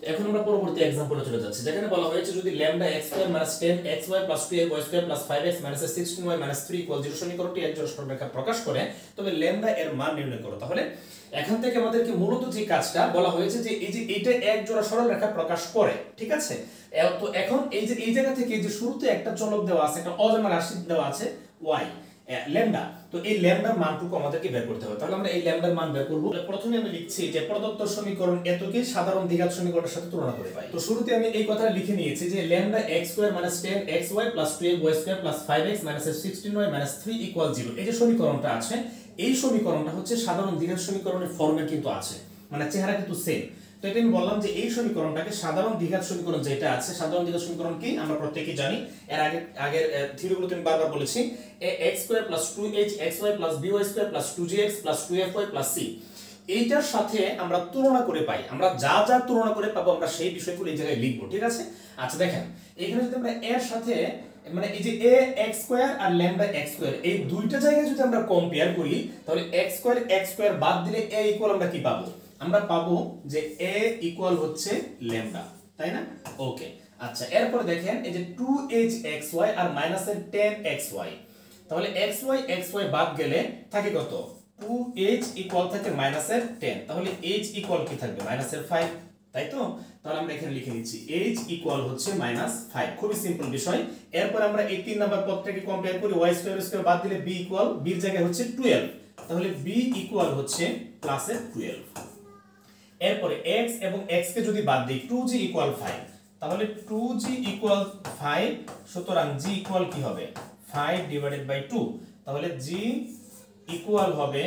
এখন আমরা পরবর্তী एग्जांपले চলে যাচ্ছি যেখানে বলা হয়েছে যদি lambda x square minus 10 xy plus 2y square plus 5x minus 16y minus 3 equal 0 সমীকরণটি এক জোড়া সরলরেখা প্রকাশ করে তবে ল্যামডা এর মান নির্ণয় করো। তাহলে এখান থেকে আমাদেরকে মূলত যে কাজটা বলা হয়েছে যে এই যে এটা এক জোড়া সরলরেখা প্রকাশ করে, ঠিক আছে। তো এখন এই যে এই জায়গা থেকে যে শুরুতে একটা চলক দেওয়া আছে, একটা অজানা রাশি দেওয়া আছে y ল্যামডা, তো এই ল্যামডার মানটুকু আমাদেরকে বের করতে হবে। তাহলে আমরা এই ল্যামডার মান বের করব। প্রথমে আমি লিখছি যে প্রদত্ত সমীকরণ এতকে সাধারণ দ্বিঘাত সমীকরণের সাথে তুলনা করে পাই। তো শুরুতে আমি এই কথাটা লিখে নিয়েছি যে lambda x square - 10xy + 2y square + 5x - 16y - 3 = 0। এই যে সমীকরণটা আছে, এই সমীকরণটা হচ্ছে সাধারণ দ্বিঘাত সমীকরণের ফর্মে কিন্তু আছে, মানে চেহারা কিন্তু সেম। তো এটা আমি বললাম যে এই সমীকরণটাকে সাধারণ দ্বিঘাত সমীকরণ যেটা আছে, সাধারণ দ্বিঘাত সমীকরণ কি আমরা প্রত্যেকেই জানি, এর আগের থিওরিগুলোতে আমি বারবার বলেছি ax² + 2hxy + by² + 2gx + 2fy + c এইটার সাথে আমরা তুলনা করে পাই। আমরা যা যা তুলনা করে পাবো আমরা সেই বিষয়গুলো এই জায়গায় লিখবো, ঠিক আছে। আচ্ছা দেখেন, এখানে যদি আমরা এর সাথে মানে এই যে ax² আর ল্যামডা x² এই দুইটা জায়গায় যদি আমরা কম্পেয়ার করি তাহলে x² বাদ দিলে a ইকুয়াল আমরা কি পাবো? আমরা পাবো যে a ইকুয়াল হচ্ছে ল্যামডা, তাই না? ওকে, আচ্ছা এরপর দেখেন এই যে 2hxy আর মাইনাসের 10xy, তাহলে xy বাদ গেলে থাকে কত? 2h ইকুয়াল থাকে মাইনাসের 10, তাহলে h ইকুয়াল কি থাকবে? মাইনাসের 5, তাই তো? তাহলে আমরা এখানে লিখে নিচ্ছি h ইকুয়াল হচ্ছে -5। খুবই সিম্পল বিষয়। এরপর আমরা এই 3 নাম্বার পদটাকে কম্পেয়ার করি, y² বাদ দিলে b ইকুয়াল, b এর জায়গায় হচ্ছে 12, তাহলে b ইকুয়াল হচ্ছে +12। এরপরে x এবং x কে যদি বাদ দেই 2g ইকুয়াল 5, তাহলে 2g ইকুয়াল 5, সুতরাং g ইকুয়াল কি হবে? 5/2, তাহলে g ইকুয়াল হবে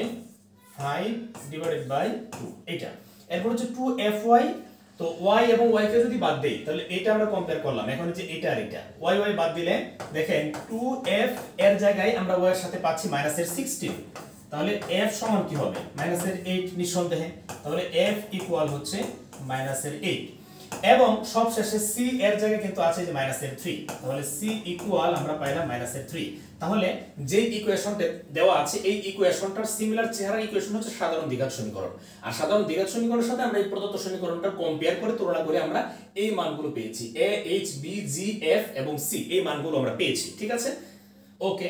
5/2 এটা। এরপর হচ্ছে 2fy, তো y এবং y কে যদি বাদ দেই তাহলে এটা আমরা কম্পেয়ার করলাম, এখন হচ্ছে এটা আর এটা y বাদ দিলে দেখেন 2f এর জায়গায় আমরা y এর সাথে পাচ্ছি -16, তাহলে f সমান কি হবে? -8 নিঃসন্দেহে, তাহলে f ইকুয়াল হচ্ছে -8 এবং সবশেষে c এর জায়গায় কিন্তু আছে যে -3, তাহলে c ইকুয়াল আমরা পাইলাম -3। তাহলে যে ইকুয়েশনটা দেওয়া আছে এই ইকুয়েশনটার সিমিলার চেহারা ইকুয়েশন হচ্ছে সাধারণ দ্বিঘাত সমীকরণ। আর সাধারণ দ্বিঘাত সমীকরণের সাথে আমরা এই প্রদত্ত সমীকরণটা কম্পেয়ার করে তুলনা করে আমরা এই মানগুলো পেয়েছি, a h b g f এবং c এই মানগুলো আমরা পেয়েছি, ঠিক আছে। ওকে,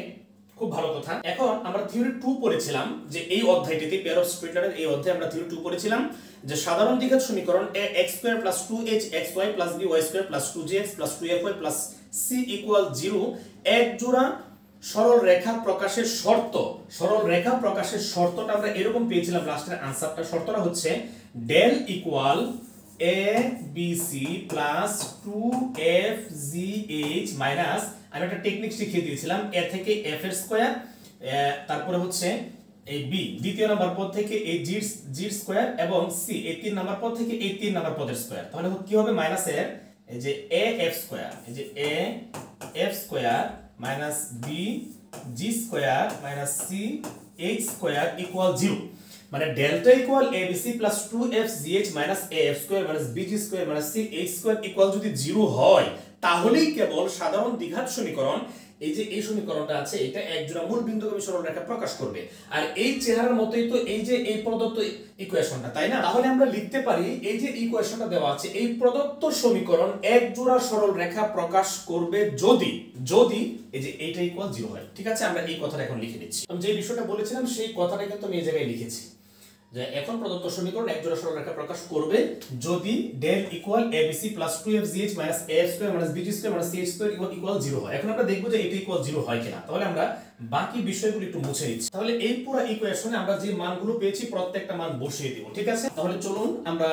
খুব ভালো কথা। এখন আমরা থিওরি 2 পড়েছিলাম যে এই অধ্যায়টিতে পেয়ার অফ স্প্লিটারের এই অধ্যায়ে আমরা থিওরি 2 পড়েছিলাম যে সাধারণ দ্বিঘাত সমীকরণ ax² + 2hxy + by² + 2gx + 2fy + c = 0 এক জোড়া সরল রেখা প্রকাশের শর্ত। সরল রেখা প্রকাশের শর্তটা আমরা এরকম পেয়েছিলাম, লাস্টের আনসারটা শর্তটা হচ্ছে del equal abc + 2fgh minus, আমি একটা টেকনিক শিখিয়ে দিয়েছিলাম, a থেকে f এর স্কয়ার, তারপরে হচ্ছে এই b দ্বিতীয় নাম্বার পদ থেকে এই g স্কয়ার এবং c এই 3 নাম্বার পদ থেকে এই 3 নাম্বার পদের স্কয়ার, তাহলে কি হবে? মাইনাসের এই যে af স্কয়ার, এই যে af square minus b g square minus c h square equal 0, মানে delta equal abc + 2fgh minus af square minus bg square minus c h square equal যদি 0 হয় তাহলেই কেবল সাধারণ দ্বিঘাত সমীকরণ, এই যে এই সমীকরণটা আছে এটা এক জোড়া মূল বিন্দুগামী সরলরেখা প্রকাশ করবে। আর এই চেহারার মতোই তো এই যে এই প্রদত্ত ইকুয়েশনটা, তাই না? তাহলে আমরা লিখতে পারি এই যে ইকুয়েশনটা দেওয়া আছে এই প্রদত্ত সমীকরণ এক জোড়া সরলরেখা প্রকাশ করবে যদি এই যে এইটা ইকুয়াল 0 হয়, ঠিক আছে। আমরা এই কথাটা এখন লিখে নিচ্ছি। আমি যে বিষয়টা বলেছিলাম সেই কথাটা কিন্তু আমি এই জায়গায় লিখেছি যে এখন প্রদত্ত সমীকরণ এক জোড়া সরলরেখা প্রকাশ করবে যদি del equal abc + 2fgh - af² - bg² - ch² equal 0 হয়। এখন আমরা দেখব যে এটা ইকুয়াল 0 হয় কিনা। তাহলে আমরা বাকি বিষয়গুলো একটু মুছে নিচ্ছি। তাহলে এই পুরো ইকুয়েশনে আমরা যে মানগুলো পেয়েছি প্রত্যেকটা মান বসিয়ে দেব, ঠিক আছে। তাহলে চলুন আমরা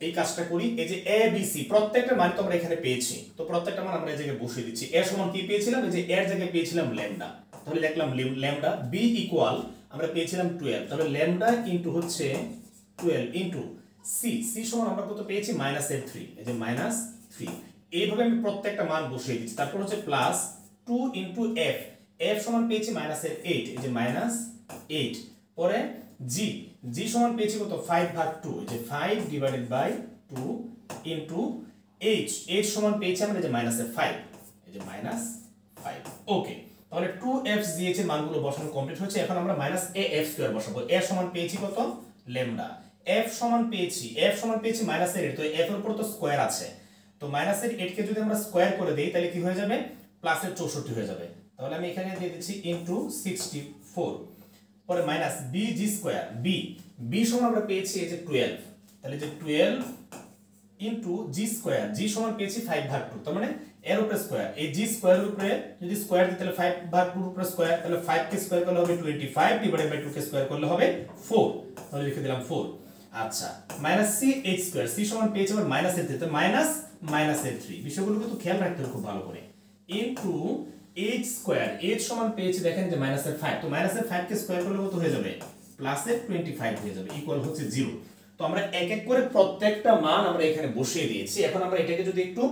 এই কাজটা করি। এই যে abc প্রত্যেকটা মান তো আমরা এখানে পেয়েছি, তো প্রত্যেকটা মান আমরা এই জায়গায় বসিয়ে দিচ্ছি। a সমান কি পেয়েছিলাম? এই যে এর জায়গায় পেয়েছিলাম ল্যামডা, তাহলে লিখলাম ল্যামডা। b ইকুয়াল আমরা পেয়েছিলাম 12, তাহলে ল্যামডা ইনটু হচ্ছে 12 ইনটু c সমান আমরা কত পেয়েছি? -3, এই যে -3। এইভাবে আমি প্রত্যেকটা মান বসিয়ে দিচ্ছি। তারপর হচ্ছে প্লাস 2 ইনটু f সমান পেয়েছি -8, এই যে -8। পরে g সমান পেয়েছি কত? 5/2, এই যে 5/2 ইনটু h সমান পেয়েছি আমরা এই যে -5, এই যে -5। ওকে, তাহলে 2fgh এর মানগুলো বসানো কমপ্লিট হচ্ছে। এখন আমরা -af² বসাবো। a সমান পেয়েছি কত? ল্যামডা। f সমান পেয়েছি মাইনাসের 8, তো f এর উপর তো স্কয়ার আছে, তো মাইনাসের 8 কে যদি আমরা স্কয়ার করে দেই তাহলে কি হয়ে যাবে, প্লাসের 64 হয়ে যাবে। তাহলে আমি এখানে দিয়ে দিচ্ছি ইনটু 64, পরে মাইনাস বি জি স্কয়ার, বি সমান আমরা পেয়েছি এই যে 12, তাহলে যে 12 ইনটু জি স্কয়ার, জি সমান পেয়েছি 5/2, তার মানে এর উপরে স্কয়ার, এই জি স্কয়ারের উপরে যদি স্কয়ার দিই তাহলে 5/2 এর উপরে স্কয়ার, তাহলে 5 কে স্কয়ার করলে হবে 25 ডিভাইডেড বাই 2 কে স্কয়ার করলে হবে 4, তাহলে লিখে দিলাম 4। আচ্ছা, minus C H square, C সমান পেয়েছি আবার মাইনাসের 3, তো মাইনাসের 3, বিষয়গুলো কিন্তু খেয়াল রাখতে হবে খুব ভালো করে, ইনটু এইচ স্কয়ার, এইচ সমান পেয়েছি দেখেন যে মাইনাসের 5, তো মাইনাসের 5 কে স্কয়ার করলে কত হয়ে যাবে, প্লাসের 25 হয়ে যাবে, ইকুয়াল হচ্ছে 0। তো আমরা এক এক করে প্রত্যেকটা মান আমরা এখানে বসিয়ে দিয়েছি। এখন আমরা এটাকে যদি একটু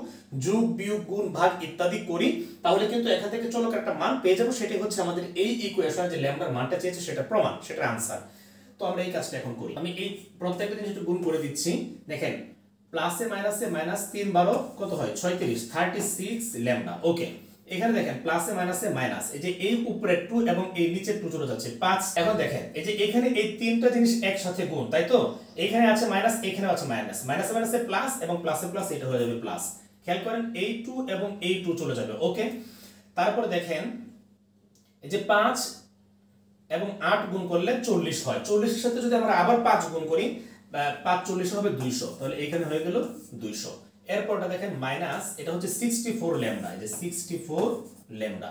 যোগ বিয়োগ গুণ ভাগ ইত্যাদি করি তাহলে কিন্তু এখান থেকে চলক একটা মান পেয়ে যাব, সেটাই হচ্ছে আমাদের এই ইকুয়েশনে যে ল্যামডার মানটা চেয়েছে সেটা প্রমাণ, সেটা আনসার। তো আমরা এই কাজটা এখন করি, আমি এই প্রত্যেকটা জিনিস একটু গুণ করে দিচ্ছি। দেখেন প্লাসে মাইনাস 3 12 কত হয় 36 ল্যামডা। ওকে, এখানে দেখেন প্লাসে মাইনাসে মাইনাস, এই যে এই উপরে 2 এবং এই নিচে 2 চলে যাচ্ছে 5। এখন দেখেন এই যে এখানে এই তিনটা জিনিস একসাথে গুণ, তাই তো এখানে আছে মাইনাস, এখানে আছে মাইনাস, মাইনাসে মাইনাসে প্লাস এবং প্লাসে প্লাস এটা হয়ে যাবে প্লাস। খেয়াল করেন এই 2 এবং এই 2 চলে যাবে। ওকে, তারপর দেখেন এই যে 5 এবং 8 গুণ করলে 40 হয়, 40 এর সাথে যদি আমরা আবার 5 গুণ করি 5 40 হবে 200, তাহলে এখানে হয়ে গেল 200। এরপরটা দেখেন মাইনাস, এটা হচ্ছে 64 ল্যামডা, এই যে 64 ল্যামডা।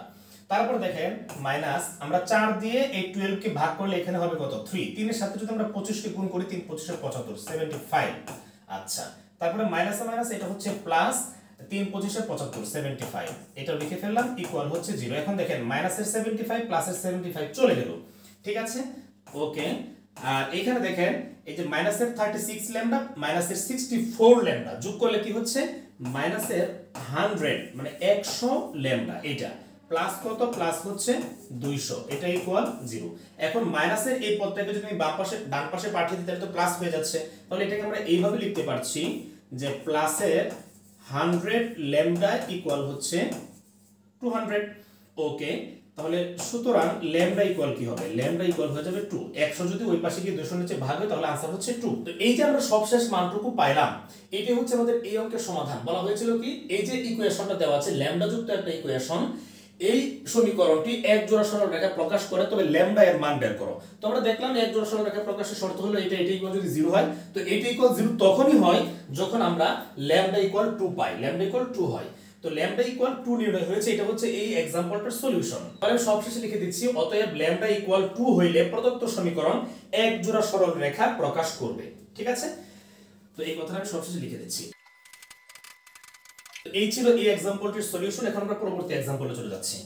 তারপর দেখেন মাইনাস, আমরা 4 দিয়ে এই 12 কে ভাগ করলে এখানে হবে কত 3, 3 এর সাথে যদি আমরা 25 কে গুণ করি 3 25 75 75। আচ্ছা, তারপরে মাইনাসে মাইনাস এটা হচ্ছে প্লাস, 3 25 75 75, এটা লিখে ফেললাম, ইকুয়াল হচ্ছে 0। এখন দেখেন মাইনাসের 75 প্লাসের 75 চলে গেল, ঠিক আছে। ওকে, আর এখানে দেখেন এই যে মাইনাসের 36 ল্যামডা মাইনাসের 64 ল্যামডা যোগ করলে কি হচ্ছে মাইনাসের 100 মানে 100 ল্যামডা, এটা প্লাস কত, প্লাস হচ্ছে 200, এটা ইকুয়াল 0। এখন মাইনাসের এই পদটাকে যদি আমি ডান পাশে পাঠিয়ে দিই তাহলে তো প্লাস হয়ে যাচ্ছে, তাহলে এটাকে আমরা এইভাবে লিখতে পারছি যে প্লাসের 100 ল্যামডা ইকুয়াল হচ্ছে 200। ওকে, তাহলে সুতরাং ল্যামডা ইকুয়াল কি হবে, ল্যামডা ইকুয়াল হয়ে যাবে 2। 100 যদি ওই পাশে গিয়ে 200 নিচে ভাগ হয় তাহলে आंसर হচ্ছে 2। তো এই যে আমরা সবশেষ মানটুকু পাইলাম, এটাই হচ্ছে আমাদের এই অঙ্কের সমাধান। বলা হয়েছিল কি, এই যে ইকুয়েশনটা দেওয়া আছে ল্যামডা যুক্ত একটা ইকুয়েশন, এই সমীকরণটি এক জোড়া সরল রেখা প্রকাশ করে, তবে ল্যামডা এর মান বের করো। তো আমরা দেখলাম এক জোড়া সরল রেখা প্রকাশের শর্ত হলো এটা ইকুয়াল যদি 0 হয়, তো এটা ইকুয়াল 0 তখনই হয় যখন আমরা ল্যামডা ইকুয়াল 2 পাই, ল্যামডা ইকুয়াল 2 হয়। তো ল্যামডা ইকুয়াল 2 নির্ণয় হয়েছে, এটা হচ্ছে এই एग्जांपलটার সলিউশন। তাহলে সবশেষে লিখে দিচ্ছি অতএব ল্যামডা ইকুয়াল 2 হইলে প্রদত্ত সমীকরণ এক জোড়া সরল রেখা প্রকাশ করবে, ঠিক আছে। তো এই কথাটা আমি সবশেষে লিখে দিচ্ছি। এই ছিল এই एग्जांपलটির সলিউশন। এখন আমরা পরবর্তী एग्जांपले চলে যাচ্ছি।